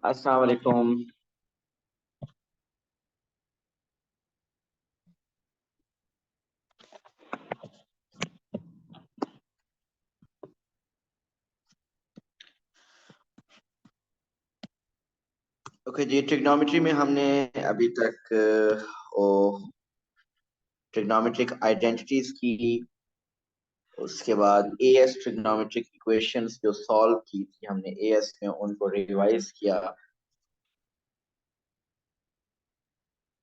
अस्सलाम वालेकुम। ओके जी, ट्रिग्नोमेट्री में हमने अभी तक ट्रिग्नोमेट्रिक आइडेंटिटीज की। उसके बाद एएस ट्रिग्नोमेट्रिक इक्वेशंस जो सॉल्व की थी हमने एएस में, उनको रिवाइज किया।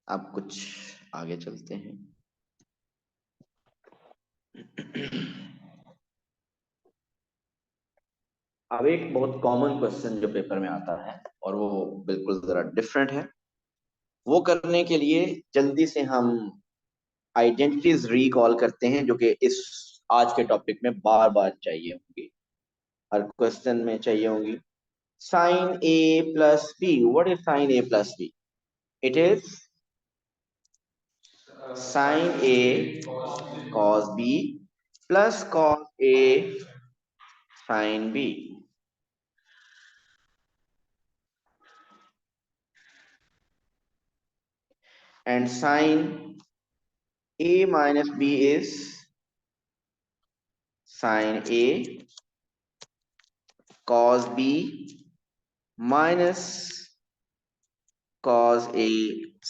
अब कुछ आगे चलते हैं। अब एक बहुत कॉमन क्वेश्चन जो पेपर में आता है और वो बिल्कुल जरा डिफरेंट है, वो करने के लिए जल्दी से हम आइडेंटिटीज रिकॉल करते हैं जो कि इस आज के टॉपिक में बार बार चाहिए होंगी, हर क्वेश्चन में चाहिए होंगी। Sine A plus B, what is sine A plus B? It is sine A cos B plus cos A sine B. And sine A minus B is sine A cos b minus cos a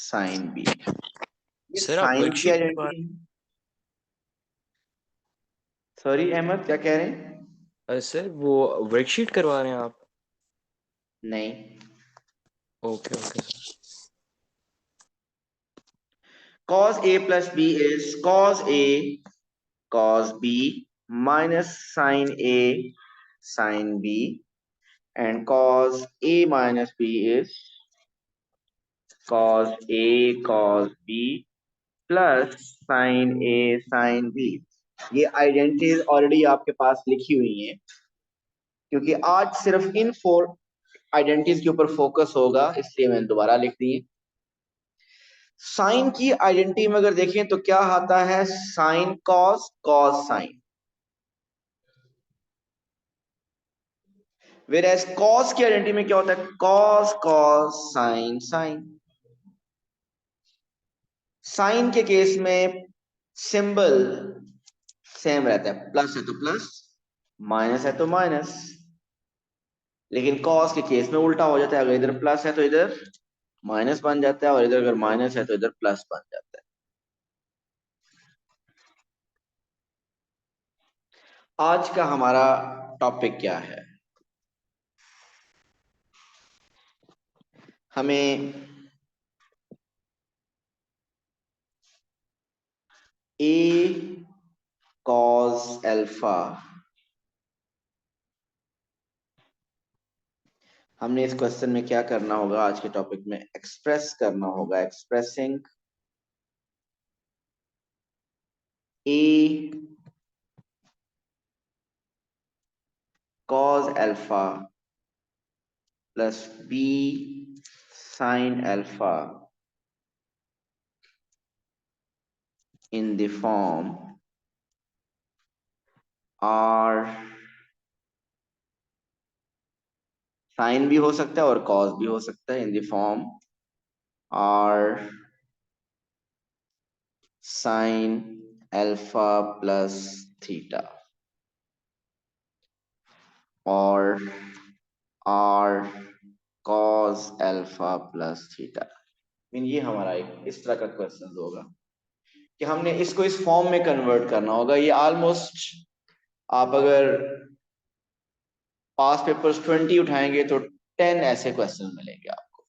sin b। ये sir आप sine की worksheet करवा identity है। Sorry Ahmad, क्या कह रहे हैं? Sir वो वर्कशीट करवा रहे हैं आप? नहीं। Okay okay sir. cos a plus b is cos a cos b minus sin a sin b, and cos a minus b is cos a cos b plus sin a sin b। ये identities already आपके पास लिखी हुई हैं, क्योंकि आज सिर्फ इन four identities के ऊपर फोकस होगा, इसलिए मैंने दोबारा लिख दी है। साइन की आइडेंटिटी में अगर देखें तो क्या आता है? Sine cos cos sine. Whereas cos की आइडेंटिटी में क्या होता है? Cos cos sine sine. Sine के केस में सिंबल सेम रहता है, प्लस है तो प्लस, माइनस है तो माइनस। लेकिन कॉस के केस में उल्टा हो जाता है, अगर इधर प्लस है तो इधर माइनस बन जाता है, और इधर अगर माइनस है तो इधर प्लस बन जाता है। आज का हमारा टॉपिक क्या है? हमें ए कॉस अल्फा, हमने इस क्वेश्चन में क्या करना होगा? आज के टॉपिक में एक्सप्रेस करना होगा, expressing a cos alpha plus b sine alpha in the form R, sine भी हो सकता है और कॉस भी हो सकता है, in the form R sine alpha plus theta और R cos alpha plus theta. Mean ये हमारा एक इस तरह का क्वेश्चन होगा कि हमने इसको इस फॉर्म में कन्वर्ट करना होगा। ये ऑलमोस्ट, आप अगर पास पेपर्स 20 उठाएंगे तो 10 ऐसे क्वेश्चन मिलेंगे आपको।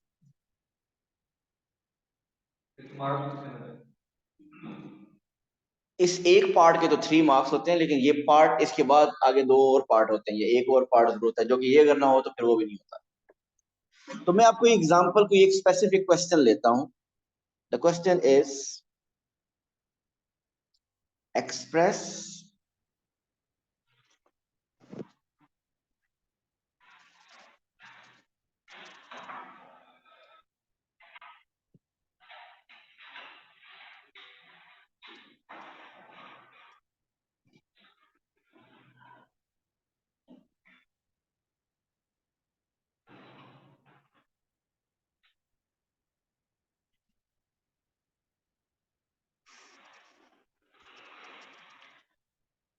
इस एक पार्ट के तो 3 मार्क्स होते हैं, लेकिन ये पार्ट, इसके बाद आगे 2 और पार्ट होते हैं, ये एक और पार्ट जरूर होता है, जो कि ये अगर ना हो तो फिर वो भी नहीं होता। तो मैं आपको एग्जांपल को एक स्पेसिफिक क्वेश्चन लेता हूं। The question is express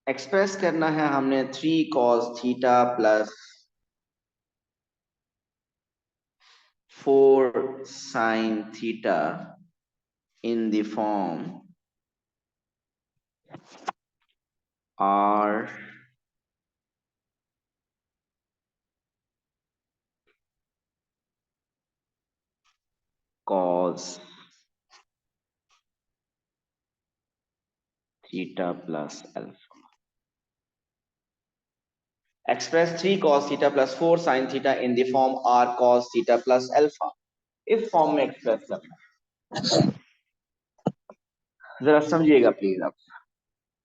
express करना है हमने 3 cos theta plus 4 sin theta in the form r cos theta plus alpha. Express 3 cos theta plus 4 sin theta in the form r cos theta plus alpha. इस form में express करना, जरा समझिएगा please आप।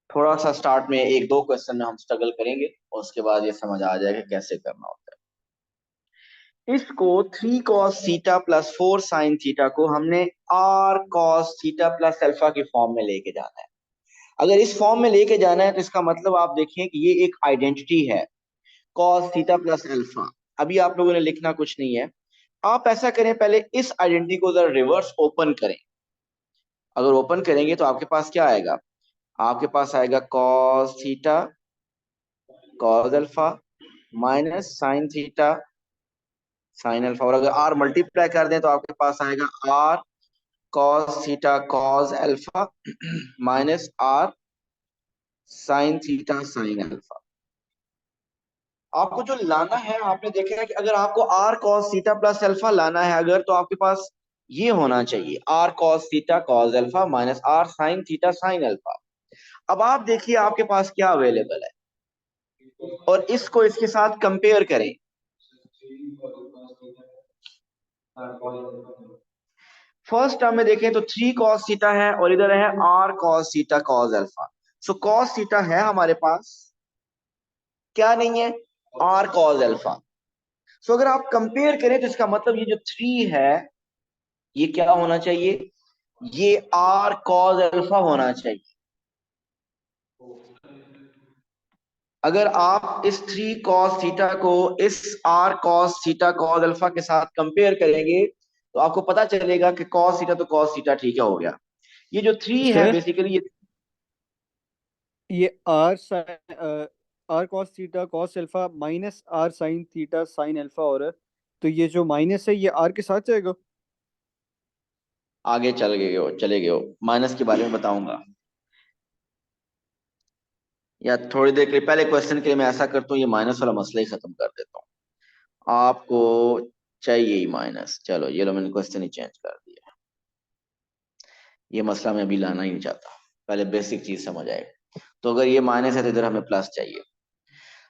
थोड़ा सा स्टार्ट में एक दो क्वेश्चन में हम स्ट्रगल करेंगे और उसके बाद ये समझ आ जाएगा कैसे करना होता है। इसको 3 cos theta plus 4 sin theta को हमने r cos theta plus alpha की फॉर्म में लेके जाना है। अगर इस फॉर्म में लेके जाना है तो इसका मतलब आप देखिए कि ये एक आइडेंटिटी है, cos थीटा प्लस अल्फा। अभी आप लोगों ने लिखना कुछ नहीं है, आप ऐसा करें, पहले इस आइडेंटिटी को जरा रिवर्स ओपन करें। अगर ओपन करेंगे तो आपके पास क्या आएगा, आपके पास आएगा cos theta cos alpha minus sin theta sin alpha, और अगर r मल्टीप्लाई कर दें तो आपके पास आएगा r cos theta cos alpha minus r sin theta sin alpha. आपको जो लाना है, आपने देखा है कि अगर आपको r cos theta plus alpha लाना है अगर, तो आपके पास ये होना चाहिए r cos theta cos alpha minus r sin theta sin alpha. अब आप देखिए आपके पास क्या अवेलेबल है और इसको इसके साथ कंपेयर करें। फर्स्ट टर्म में देखें तो 3 cos थीटा है और इधर है r cos theta cos alpha. So cos theta है हमारे पास, क्या नहीं है, r cos अल्फा। सो अगर आप कंपेयर करें तो इसका मतलब ये जो 3 है ये क्या होना चाहिए, ये r cos अल्फा होना चाहिए। अगर आप इस 3 cos थीटा को इस r cos theta cos alpha के साथ कंपेयर करेंगे तो आपको पता चलेगा कि cos थीटा तो cos थीटा ठीक है, हो गया। ये जो 3 है सर बेसिकली ये R cos theta cos alpha minus R sine theta sine alpha हो रहा है, तो ये जो माइनस है ये आर के साथ जाएगा। आगे चले गए हो, माइनस के बारे में बताऊंगा, या थोड़ी देर के लिए पहले क्वेश्चन के लिए मैं ऐसा करता हूँ, ये माइनस वाला मसला ही खत्म कर देता हूँ। आपको चाहिए ही माइनस, चलो ये लो मैंने क्वेश्चन ही चेंज कर दिया। ये मसला मैं अभी लाना ही नहीं चाहता, पहले बेसिक चीज समझ आए। तो अगर ये माइनस है तो इधर हमें प्लस चाहिए।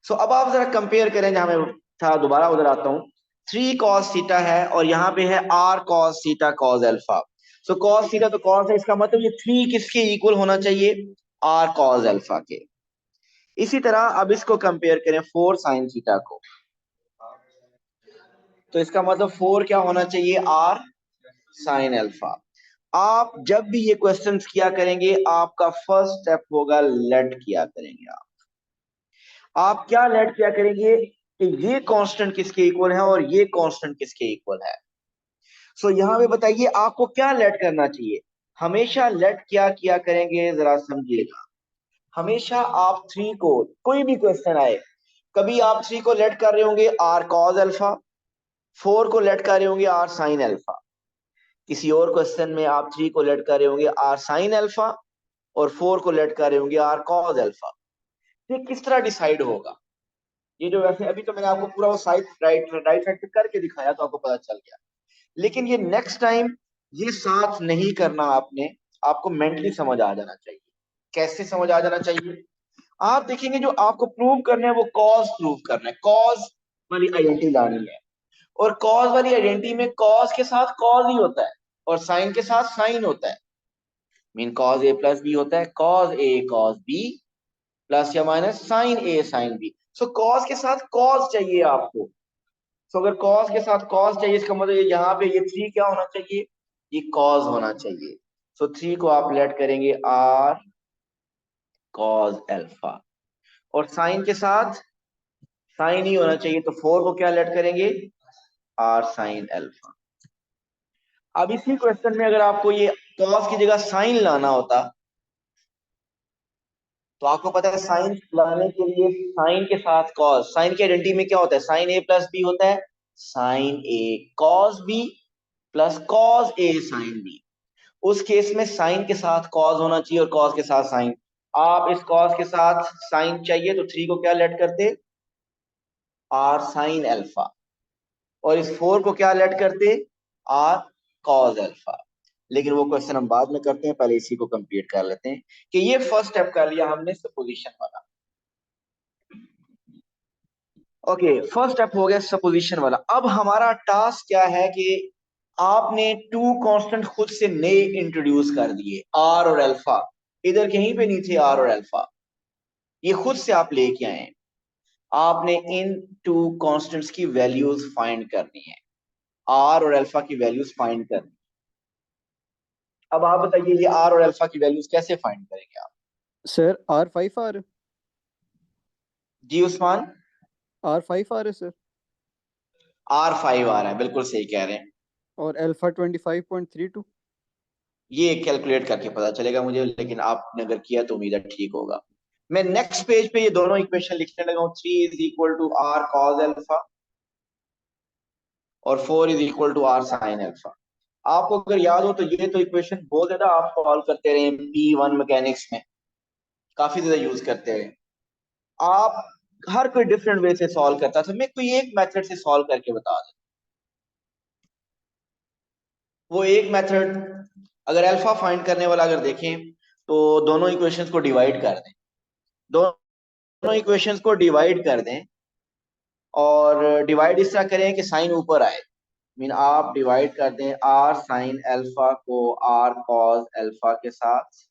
सो अब आप जरा कंपेयर करें, जहां मैं था दोबारा उधर आता हूँ। 3 cos थीटा है और यहाँ पे है r cos theta cos alpha. So cos theta तो cos है, इसका मतलब ये 3 किसके इक्वल होना चाहिए, r cos अल्फा के। इसी तरह अब इसको कंपेयर करें 4 sin थीटा को, तो इसका मतलब 4 क्या होना चाहिए, r sin अल्फा। आप जब भी ये क्वेश्चंस किया करेंगे आपका फर्स्ट स्टेप होगा लेट किया करेंगे। आप क्या लेट किया करेंगे कि ये कांस्टेंट किसके इक्वल है और ये कांस्टेंट किसके इक्वल है। सो यहां पे बताइए आपको क्या लेट करना चाहिए। हमेशा लेट क्या किया करेंगे, जरा समझिएगा। हमेशा आप 3 को, कोई भी क्वेश्चन आए, कभी आप 3 को लेट कर रहे होंगे r cos अल्फा, 4 को लेट कर रहे होंगे r sin अल्फा, किसी और क्वेश्चन में आप 3 को लेट कर रहे होंगे r sin अल्फा और 4 को लेट कर रहे होंगे r cos अल्फा। ये किस तरह डिसाइड होगा, ये जो वैसे अभी तो मैंने आपको पूरा वो साइड राइट साइड पे करके दिखाया तो आपको पता चल गया, लेकिन ये नेक्स्ट टाइम ये साथ नहीं करना आपने, आपको मेंटली समझ आ जाना चाहिए। कैसे समझ आ जाना चाहिए, आप देखेंगे जो आपको प्रूव करना है वो कॉज प्रूव करना है, कॉज वाली आइडेंटिटी लानी है। और कॉज वाली आइडेंटिटी में कॉज के साथ कॉज ही होता है और साइन के साथ साइन होता है। मीन कॉज ए प्लस बी होता है, कॉज ए कॉज बी प्लस या माइनस साइन ए साइन बी। सो कॉज के साथ कॉज चाहिए आपको। सो अगर कॉस के साथ कॉस चाहिए, इसका मतलब ये यहाँ पे ये 3 क्या होना चाहिए, ये कॉस होना चाहिए। सो 3 को आप लेट करेंगे r कॉस अल्फा, और साइन के साथ साइन ही होना चाहिए, तो 4 को क्या लेट करेंगे, r साइन अल्फा। अब इसी क्वेश्चन में अगर आपको ये कॉस की जगह साइन लाना होता तो आपको पता है साइन लाने के लिए साइन के साथ कॉस, साइन की आइडेंटिटी में क्या होता है, साइन ए प्लस बी होता है, sine A cos B plus cos A sine B. उस केस में साइन के साथ कॉस होना चाहिए और कॉस के साथ साइन। आप इस कॉस के साथ साइन चाहिए तो 3 को क्या लेट करते, आर साइन अल्फा, और इस 4 को क्या लेट करते, आर कॉस अल्फा। लेकिन वो क्वेश्चन हम बाद में करते हैं, पहले इसी को कंप्लीट कर लेते हैं कि ये फर्स्ट स्टेप कर लिया हमने सपोजिशन वाला। ओके, फर्स्ट स्टेप हो गया सपोजिशन वाला। अब हमारा टास्क क्या है कि आपने टू कांस्टेंट खुद से नए इंट्रोड्यूस कर दिए, आर और अल्फा। इधर कहीं पे नहीं थे आर और अल्फा, ये खुद से आप लेके आए। आपने इन टू कांस्टेंट्स की वैल्यूज फाइंड करनी है, आर और अल्फा की वैल्यूज फाइंड करनी। अब आप बताइए ये आर और अल्फा की वैल्यूज कैसे फाइंड करेंगे आप? सर R5 आ रहा जी उस्मान, है, R5 आ रहा है सर, R5 आ रहा है, बिल्कुल सही कह रहे हैं। और अल्फा 25.32। ये कैलकुलेट करके पता चलेगा मुझे, लेकिन आपने अगर किया तो उम्मीद है ठीक होगा। मैं नेक्स्ट पेज पे ये दोनों इक्वेशन लिखने लगा हूँ। 3 is equal to R cos alpha और 4 is equal to R sine alpha. आपको अगर याद हो तो ये तो इक्वेशन बहुत ज्यादा आप सॉल्व करते रहे P1 मैकेनिक्स में, काफी ज्यादा यूज करते रहे आप। हर कोई डिफरेंट वे से सॉल्व करता था, मैं कोई एक मेथड से सॉल्व करके बता दें। वो एक मेथड, अगर अल्फा फाइंड करने वाला अगर देखें तो दोनों इक्वेशंस को डिवाइड कर दें, दोनों इक्वेशंस को डिवाइड कर दें, और डिवाइड इस तरह करें कि साइन ऊपर आए। मीन आप डिवाइड कर दें आर साइन अल्फा को आर कॉस अल्फा के साथ।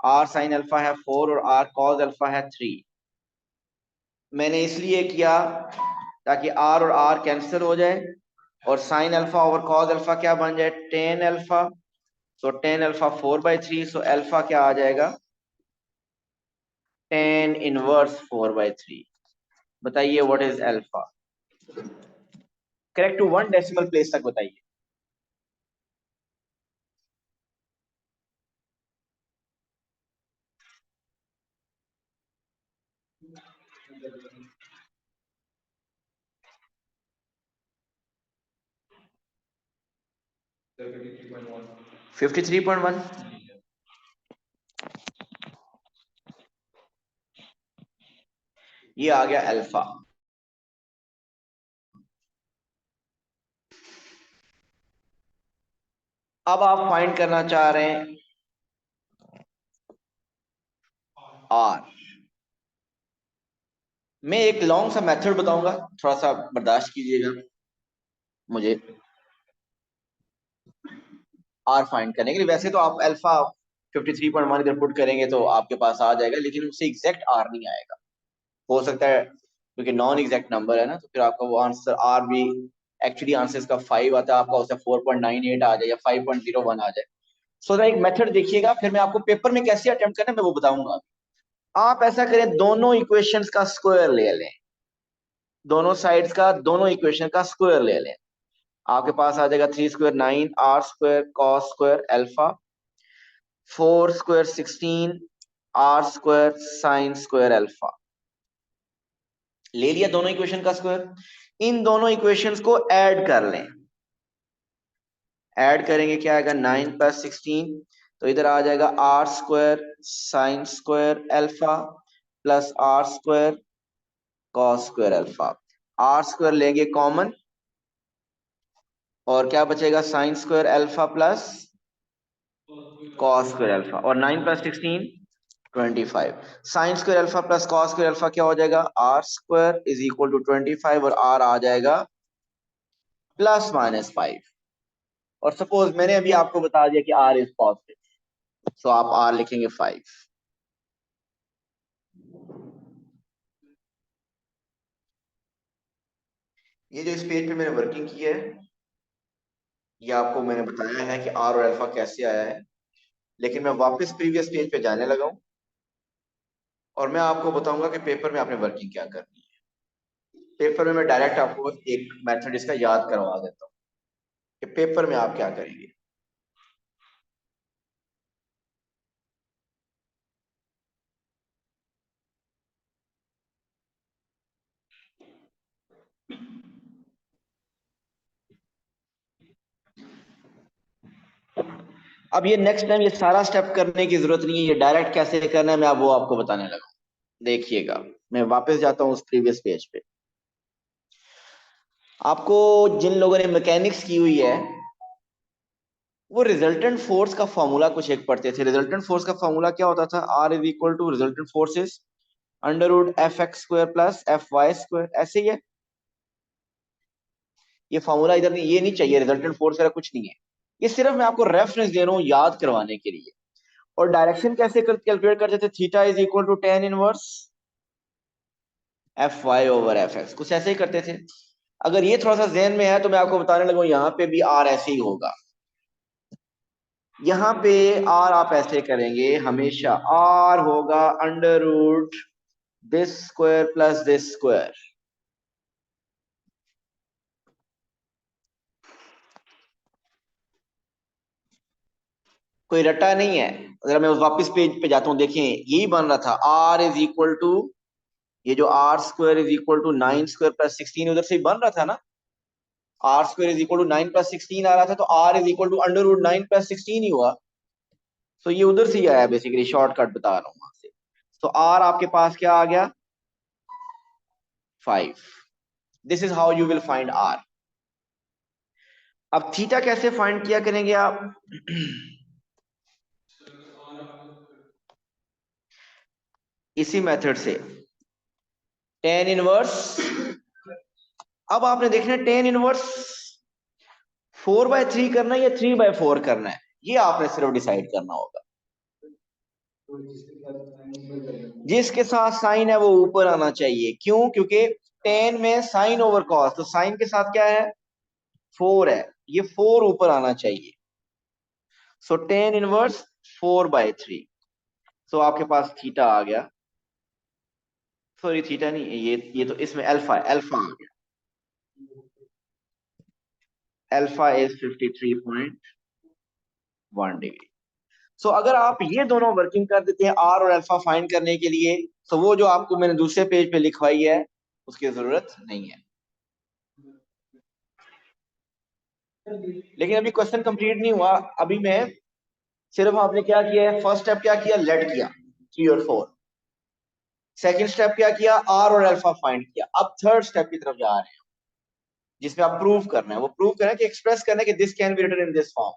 आर साइन अल्फा है 4 और आर कॉस अल्फा है 3। मैंने इसलिए किया ताकि आर और आर कैंसिल हो जाए और sine alpha over cos alpha क्या बन जाए, टेन अल्फा। तो टेन अल्फा 4/3, सो अल्फा क्या आ जाएगा, टेन इनवर्स 4/3। बताइए what is alpha, correct to 1 decimal place तक बताइए। Fifty three point one. ये आ गया अल्फा। अब आप फाइंड करना चाह रहे हैं आर। मैं एक लॉन्ग सा मेथड बताऊंगा, थोड़ा सा बर्दाश्त कीजिएगा मुझे। आर फाइंड करने के लिए वैसे तो आप अल्फा 53.1 इधर पुट करेंगे तो आपके पास आ जाएगा, लेकिन उससे एग्जैक्ट आर नहीं आएगा। हो सकता है क्योंकि नॉन एग्जैक्ट नंबर है ना, तो फिर आपका वो आंसर आर भी एक्चुअली आंसर इसका 5 आता है, आपका उससे 4.98 आ जाए या 5.01 आ जाए। सो एक मेथड देखिएगा, फिर मैं आपको पेपर में कैसे अटेम्प्ट करना है मैं वो बताऊंगा। आप ऐसा करें, दोनों इक्वेशंस का स्क्वायर ले लें, दोनों साइड्स का, दोनों इक्वेशन का स्क्वायर ले लें। आपके पास आ जाएगा 3 square 9 R square cos square alpha, 4 square 16 R square sine square alpha. ले लिया दोनों इक्वेशन का स्क्वायर। इन दोनों इक्वेशंस को ऐड कर लें। ऐड करेंगे क्या आएगा, 9 + 16, तो इधर आ जाएगा R square sine square alpha plus R square cos square alpha. R square लेंगे कॉमन और क्या बचेगा, sine square alpha plus cos square alpha, और 9 + 16 25। Sine square alpha plus cos square alpha क्या हो जाएगा, R square is equal to 25, और are आ जाएगा ±5। और सपोज मैंने अभी आपको बता दिया कि आर इज पॉजिटिव, सो आप आर लिखेंगे 5। ये जो इस पेज पे मैंने वर्किंग की है, ये आपको मैंने बताया है कि आर और अल्फा कैसे आया है, लेकिन मैं वापस प्रीवियस पेज पे जाने लगा हूं और मैं आपको बताऊंगा कि पेपर में आपने वर्किंग क्या करनी है। पेपर में मैं डायरेक्ट आपको एक मेथड इसका याद करवा देता हूँ कि पेपर में आप क्या करेंगे। अब ये नेक्स्ट टाइम ये सारा स्टेप करने की जरूरत नहीं है, ये डायरेक्ट कैसे करना है मैं अब वो आपको बताने लगा। देखिएगा, मैं वापस जाता हूँ उस प्रीवियस पेज पे। आपको जिन लोगों ने मैकेनिक्स की हुई है वो रिजल्टेंट फोर्स का फॉर्मूला कुछ एक पढ़ते थे। रिजल्टेंट फोर्स का फॉर्मूला क्या होता था? R is equal to resultant forces under root F X square plus F Y square, ऐसे ही है। ये फॉर्मूला इधर नहीं, ये नहीं चाहिए, रिजल्टेंट फोर्स वगैरह कुछ नहीं है, ये सिर्फ मैं आपको रेफरेंस दे रहा हूँ याद करवाने के लिए। और डायरेक्शन कैसे कैलकुलेट करते थे? Theta is equal to tan inverse F Y over F X, कुछ ऐसे ही करते थे। अगर ये थोड़ा सा जहन में है तो मैं आपको बताने लगा, यहाँ पे भी आर ऐसे ही होगा। यहाँ पे आर आप ऐसे करेंगे, हमेशा आर होगा under root this square plus this square. कोई रटा नहीं है। अगर मैं उस वापस पेज पे जाता हूं, देखिए यही बन रहा था, आर इज इक्वल टू, ये जो r square is equal to 9 square plus 16 उधर से ही बन रहा था ना। R square is equal to 9 plus 16 आ रहा था, तो r is equal to under root 9 plus 16 ही हुआ। तो ये उधर से ही आया, बेसिकली शॉर्टकट बता रहा हूं वहां से। तो आर आपके पास क्या आ गया? 5। This is how you will find r. अब थीटा कैसे फाइंड किया करेंगे आप? इसी मेथड से, टेन इनवर्स। अब आपने देखना है टेन इनवर्स 4/3 करना है या 3/4 करना है, ये आपने सिर्फ डिसाइड करना होगा। जिसके साथ साइन है वो ऊपर आना चाहिए। क्यों? क्योंकि टेन में साइन ओवर कॉस, तो साइन के साथ क्या है? 4 है, ये 4 ऊपर आना चाहिए। सो टेन इनवर्स 4/3। सो आपके पास थीटा आ गया, सॉरी थीटा नहीं, ये तो इसमें अल्फा है, अल्फा आ गया। Alpha is 53.1 degree. सो अगर आप ये दोनों वर्किंग कर देते हैं आर और अल्फा फाइंड करने के लिए, तो वो जो आपको मैंने दूसरे पेज पे लिखवाई है उसकी जरूरत नहीं है। लेकिन अभी क्वेश्चन कंप्लीट नहीं हुआ। अभी मैं सिर्फ, आपने क्या किया है, फर्स्ट स्टेप क्या किया? लेट किया 3 और 4। सेकंड स्टेप क्या किया? आर और अल्फा फाइंड किया। अब थर्ड स्टेप की तरफ जा रहे हैं, जिसमें आप प्रूव करना है। वो प्रूव करना है कि एक्सप्रेस करना है कि this can be written in this form.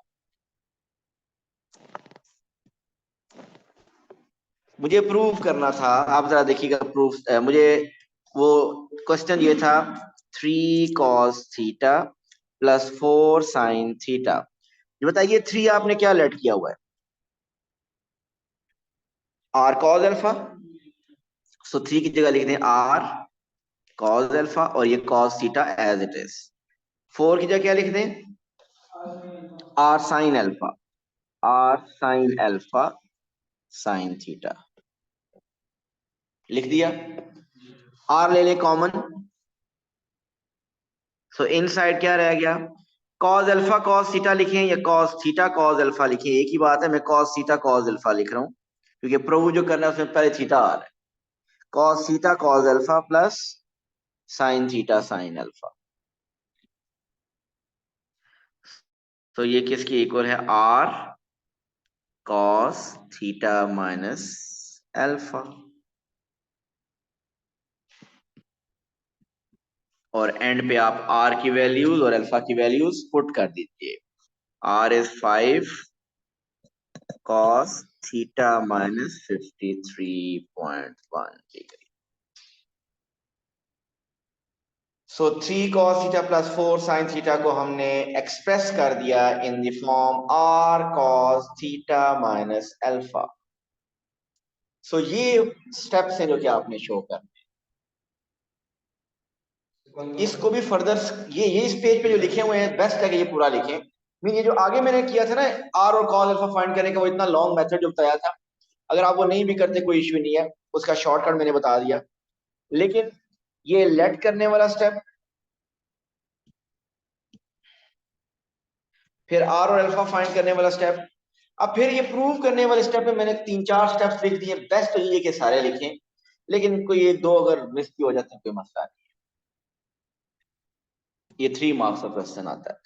मुझे प्रूव करना था, आप जरा देखिएगा प्रूफ। मुझे वो क्वेश्चन ये था, 3 cos theta plus 4 sin theta. ये बताइए 3 आपने क्या लेट किया हुआ है? Are cos alpha. सो 3 की जगह लिख दें आर cos अल्फा, और ये cos theta as it is. 4 की जगह क्या लिख दें? R sin alpha, r sin alpha sin theta, लिख दिया। आर ले ले कॉमन, सो इनसाइड क्या रह गया? cos अल्फा cos थीटा लिखें या cos थीटा cos अल्फा लिखें, एक ही बात है। मैं cos थीटा cos अल्फा लिख रहा हूं क्योंकि प्रूव जो करना है उसमें पहले थीटा आ रहा है। cos theta cos alpha plus sin theta sin alpha. तो ये किसकी इक्वल है? r cos theta minus alpha. और एंड पे आप r की वैल्यूज और अल्फा की वैल्यूज पुट कर दीजिए। r is 5 cos theta minus 53.1 degree. So 3 cos theta plus 4 sin theta को हमने एक्सप्रेस कर दिया in the form r cos theta minus alpha. So ये स्टेप्स हैं जो कि आपने शो करने। इसको भी फर्दर, ये इस पेज पे जो लिखे हुए हैं बेस्ट है कि ये पूरा लिखें। मीन ये जो आगे मैंने किया था ना आर और cos अल्फा फाइंड करने का, वो इतना लॉन्ग मेथड जो बताया था, अगर आप वो नहीं भी करते कोई इश्यू नहीं है, उसका शॉर्टकट मैंने बता दिया। लेकिन ये लेट करने वाला स्टेप, फिर आर और अल्फा फाइंड करने वाला स्टेप, अब फिर ये प्रूव करने वाले स्टेप में मैंने 3-4 स्टेप्स लिख दिए। बेस्ट तो ये कि सारे लिखें, लेकिन कोई 1-2 अगर मिस भी हो जाते हैं कोई मसला नहीं। ये 3 मार्क्स का क्वेश्चन आता है।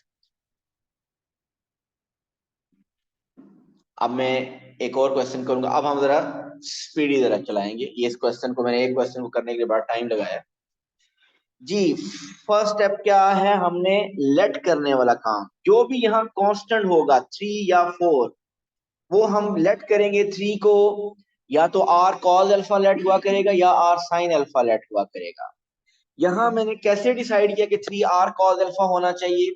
अब मैं एक और क्वेश्चन करूंगा। अब हम जरा स्पीडी जरा चलाएंगे। ये इस क्वेश्चन को मैंने एक क्वेश्चन को करने के लिए बड़ा टाइम लगाया जी। फर्स्ट स्टेप क्या है, हमने लेट करने वाला काम। जो भी यहाँ कांस्टेंट होगा 3 या 4, वो हम लेट करेंगे 3 को, या तो आर कॉस अल्फा लेट हुआ करेगा या आर साइन अल्फा लेट हुआ करेगा। यहाँ मैंने कैसे डिसाइड किया कि 3 आर कॉस अल्फा होना चाहिए,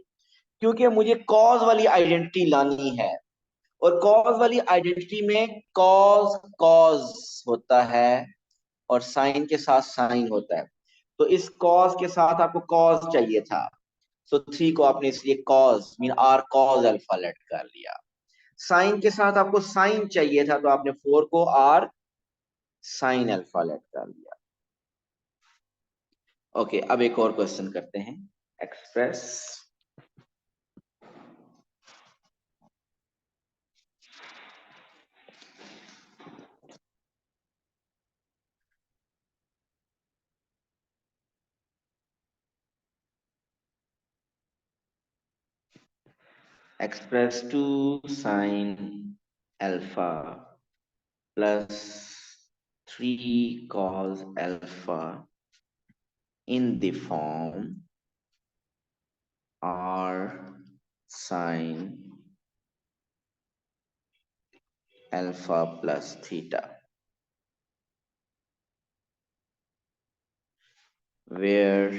क्योंकि मुझे कॉस वाली आइडेंटिटी लानी है, और कॉस वाली आइडेंटिटी में कॉस कॉस होता है और साइन के साथ साइन होता है। तो इस कॉस के साथ आपको कॉस चाहिए था, तो 3 को आपने इसलिए cos mean r cos alpha let कर लिया। साइन के साथ आपको साइन चाहिए था, तो आपने 4 को आर साइन अल्फा लेट कर लिया। ओके, अब एक और क्वेश्चन करते हैं। Express express 2 sine alpha plus 3 cos alpha in the form r sine alpha plus theta, where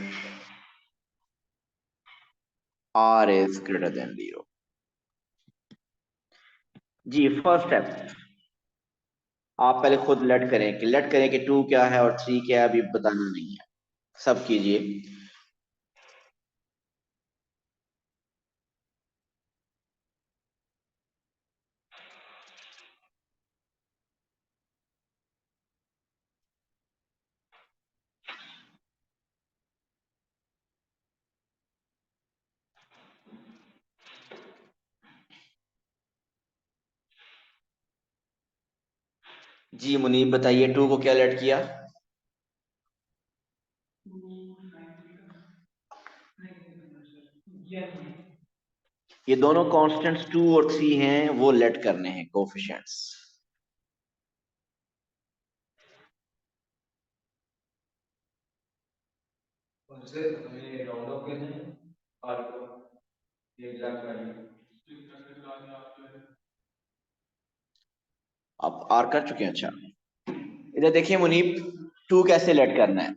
r is greater than 0। जी, फर्स्ट स्टेप आप पहले खुद लेट करें कि 2 क्या है और 3 क्या है, अभी बताना नहीं है, सब कीजिए। जी मुनीब बताइए, 2 को क्या लेट किया? ये दोनों कांस्टेंट्स 2 और 3 हैं, वो लेट करने हैं कोफिशिएंट्स। आप आर कर चुके हैं? अच्छा, इधर देखिए मुनीब, 2 कैसे लेट करना है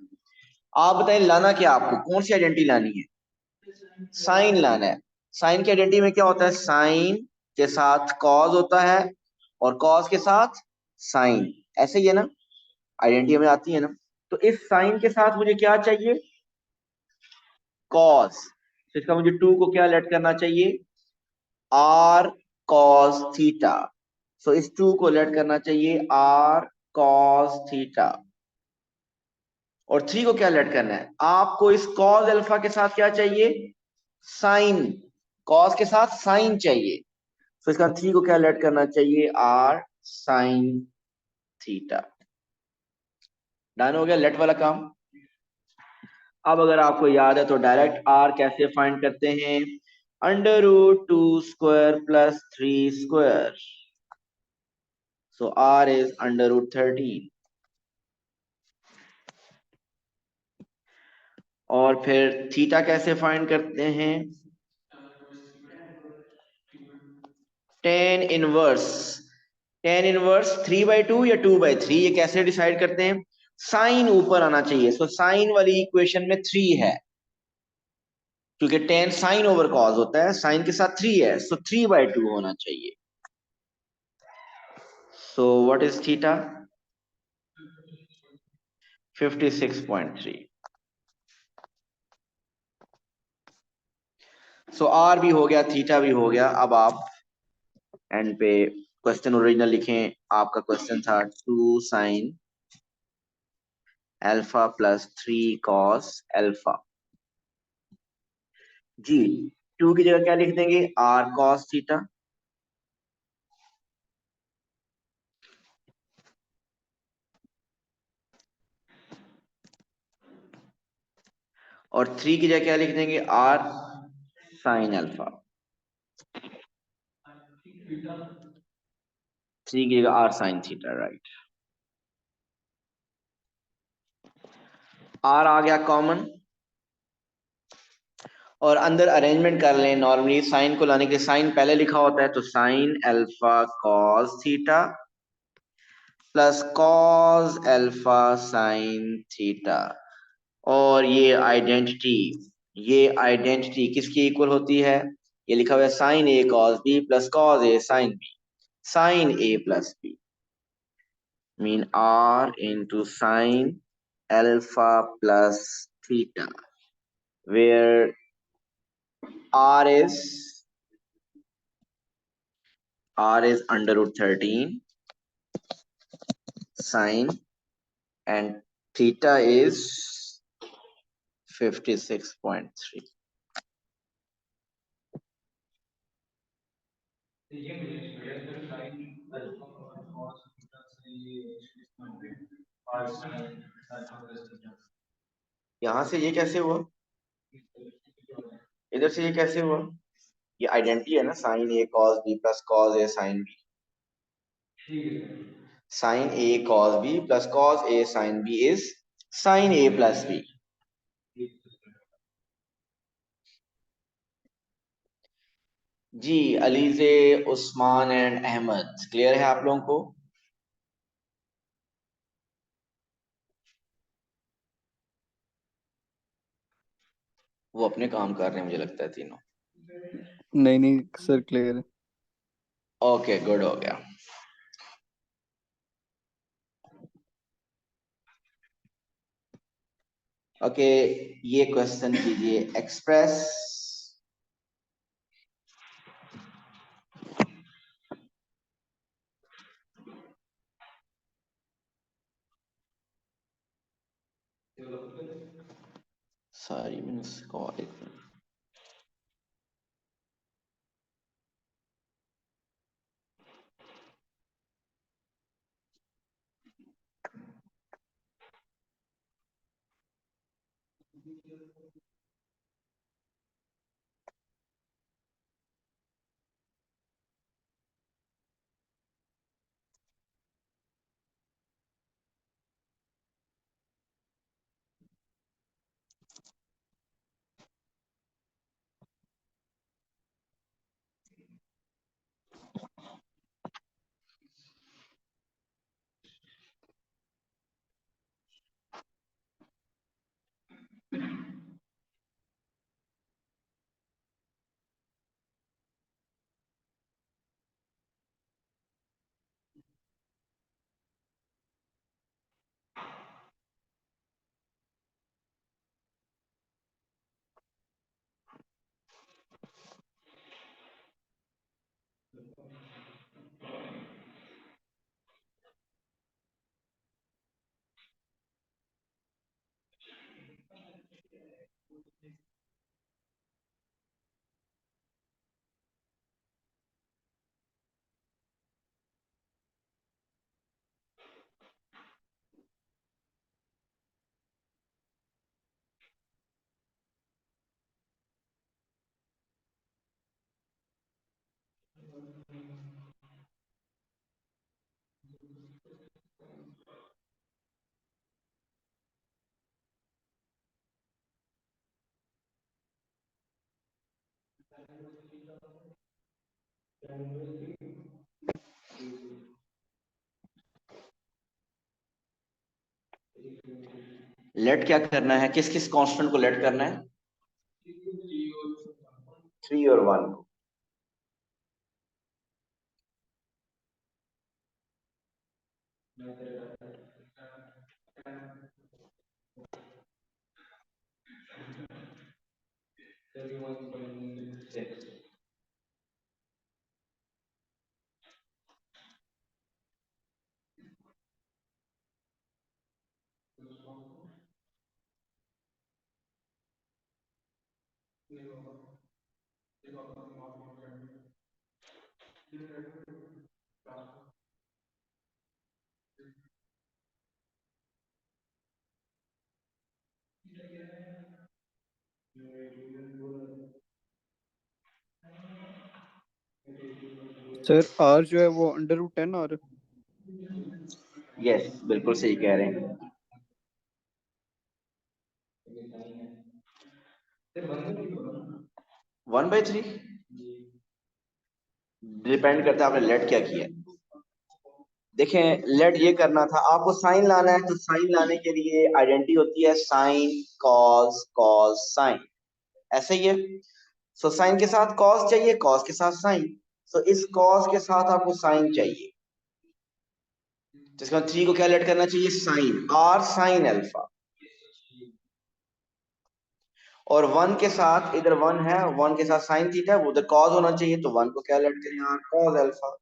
आप बताइए। लाना क्या आपको, कौन सी आइडेंटिटी लानी है? साइन लाना है। साइन की आइडेंटिटी में क्या होता है, साइन के साथ कॉस होता है और कॉस के साथ साइन, ऐसे ही है ना, आइडेंटिटी में आती है ना। तो इस साइन के साथ मुझे क्या चाहिए, कॉस। तो इसका मुझे 2 को क्या लेट करना चाहिए, आर कॉस थीटा। सो इस 2 को लेट करना चाहिए आर कॉस थीटा। और 3 को क्या लेट करना है, आपको इस कॉस अल्फा के साथ क्या चाहिए, साइन। कॉस के साथ साइन चाहिए, तो इसका 3 को क्या लेट करना चाहिए, आर साइन थीटा। डन हो गया लेट वाला काम। अब अगर आपको याद है तो डायरेक्ट आर कैसे फाइंड करते हैं, under root 2 square plus 3 square. So r is under root 13। और फिर थीटा कैसे फाइंड करते हैं, टेन इनवर्स। टेन इनवर्स 3/2 या 2/3, ये कैसे डिसाइड करते हैं, साइन ऊपर आना चाहिए। सो साइन वाली इक्वेशन में 3 है, क्योंकि टेन साइन ओवर कॉस होता है, साइन के साथ 3 है, सो 3/2 होना चाहिए। So what is theta, 56.3। So r भी हो गया, थीटा भी हो गया। अब आप एंड पे क्वेश्चन ओरिजिनल लिखें। आपका क्वेश्चन था 2 sine alpha plus 3 cos alpha. जी, 2 की जगह क्या लिख देंगे, आर कॉस थीटा। और 3 की जगह क्या लिख देंगे, आर साइन अल्फा। 3 की जगह R sine theta, right. R आ गया कॉमन, और अंदर अरेंजमेंट कर लें। नॉर्मली साइन को लाने के लिए साइन पहले लिखा होता है, तो sine alpha cos theta plus cos alpha sine theta. और ये आइडेंटिटी किसकी इक्वल होती है, ये लिखा हुआ है sine A cos B plus cos A sine B. Sine A plus B mean r into sine alpha plus theta, where r is under root 13 sine and theta is 56.3. यहां से ये कैसे हुआ, इधर से ये कैसे हुआ, ये आइडेंटिटी है ना, sine A cos B plus cos A sine B. Sine A cos B plus cos A sine B is sine A plus B. जी, अलीजे, उस्मान एंड अहमद, क्लियर है आप लोगों को? वो अपने काम कर रहे हैं मुझे लगता है तीनों। नहीं नहीं सर, क्लियर है। ओके, गुड हो गया। ओके, ये क्वेश्चन कीजिए, एक्सप्रेस सारी मीन्स कॉल। लेट क्या करना है, किस किस कांस्टेंट को लेट करना है? 3 और 1 को। सर आर जो है वो √10 और यस, बिल्कुल सही कह रहे हैं। वन बाई थ्री डिपेंड करता है आपने लेट क्या किया है। देखें, लेट ये करना था, आपको साइन लाना है, तो साइन लाने के लिए आइडेंटिटी होती है साइन कॉस कॉस साइन, ऐसे ही है। सो साइन के साथ कॉस चाहिए, कॉस के साथ साइन, सो इस कॉस के साथ आपको साइन चाहिए, जिसका 3 को क्या लेट करना चाहिए, साइन आर साइन अल्फा। और 1 के साथ, इधर 1 है, 1 के साथ साइन थीटा, वो उधर कॉस होना चाहिए, तो 1 को क्या लेट करें, r cos alpha.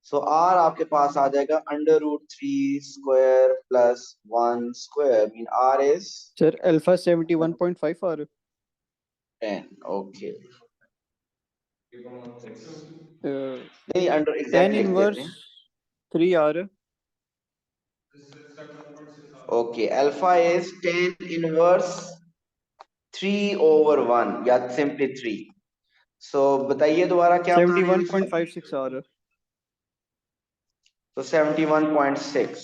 So r आपके पास आ जाएगा √3² plus 1² mean r is sir alpha 71.5 और 10। ओके, 10 नहीं, अंडर एग्जैक्ट लिख देते इनवर्स हैं। 3 r. Okay, alpha is 10 inverse 3/1 या सिंपली 3। सो बताइए दोबारा क्या बनाना है आंसर। 71.56 और तो 71.6।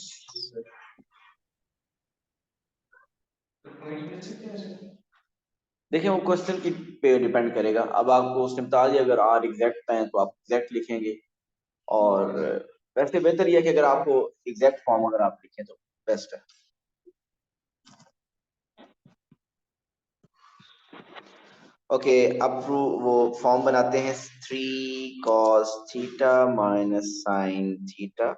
देखिए, वो क्वेश्चन की पे डिपेंड करेगा। अब आपको उसने बता दिया, अगर आर एग्जैक्ट है तो आप एग्जैक्ट लिखेंगे, और वैसे बेहतर यह है कि अगर आपको एग्जैक्ट फॉर्म अगर आप लिखें तो बेस्ट है। ओके, अब वो फॉर्म बनाते हैं 3 cos θ माइनस साइन थीटा।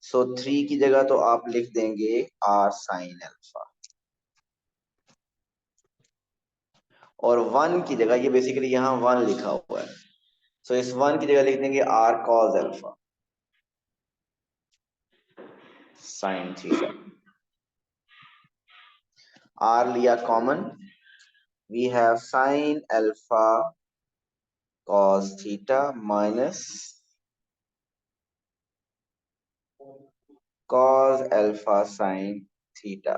सो 3 की जगह तो आप लिख देंगे आर साइन अल्फा, और 1 की जगह, ये बेसिकली यहाँ 1 लिखा हुआ है, सो इस 1 की जगह लिख देंगे R cos alpha sine theta. R लिया common, we have sine alpha cos theta minus cos alpha sine theta.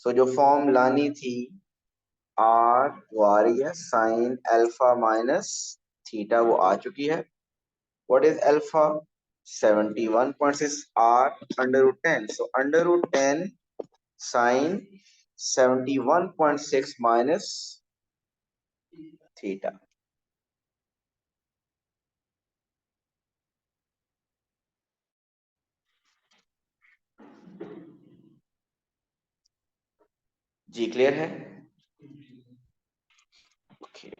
So जो फॉर्म लानी थी आर, वो आ रही है साइन अल्फा माइनस थीटा, वो आ चुकी है। What is alpha, 71.6 r √10, so √10 sine 71.6 minus theta. जी क्लियर है। ओके,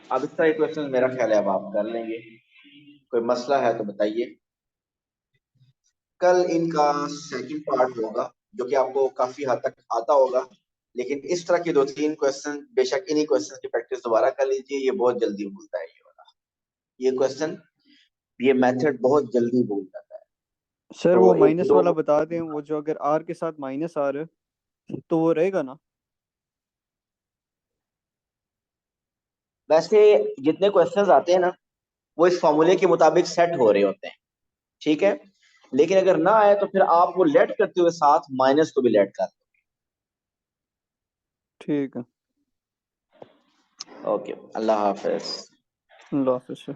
अब इसका एक क्वेश्चन मेरा ख्याल है अब आप कर लेंगे, कोई मसला है तो बताइए। कल इनका सेकंड पार्ट होगा, जो कि आपको काफी हद तक आता होगा, लेकिन इस तरह के 2-3 क्वेश्चन, बेशक इन्हीं क्वेश्चन की प्रैक्टिस दोबारा कर लीजिए, ये बहुत जल्दी भूलता है, ये वाला, ये क्वेश्चन, ये मेथड बहुत जल्दी भूल जाता है। सर तो वो एक माइनस दो, वाला बता दें, वो जो अगर आर के साथ माइनस आर तो वो रहेगा ना। वैसे जितने क्वेश्चंस आते हैं ना, वो इस फॉर्मूले के मुताबिक सेट हो रहे होते हैं, ठीक है। लेकिन अगर ना आए तो फिर आप वो लेट करते हुए साथ माइनस को भी लेट कर। ठीक है। ओके, अल्लाह हाफिज। अल्लाह हाफिज़।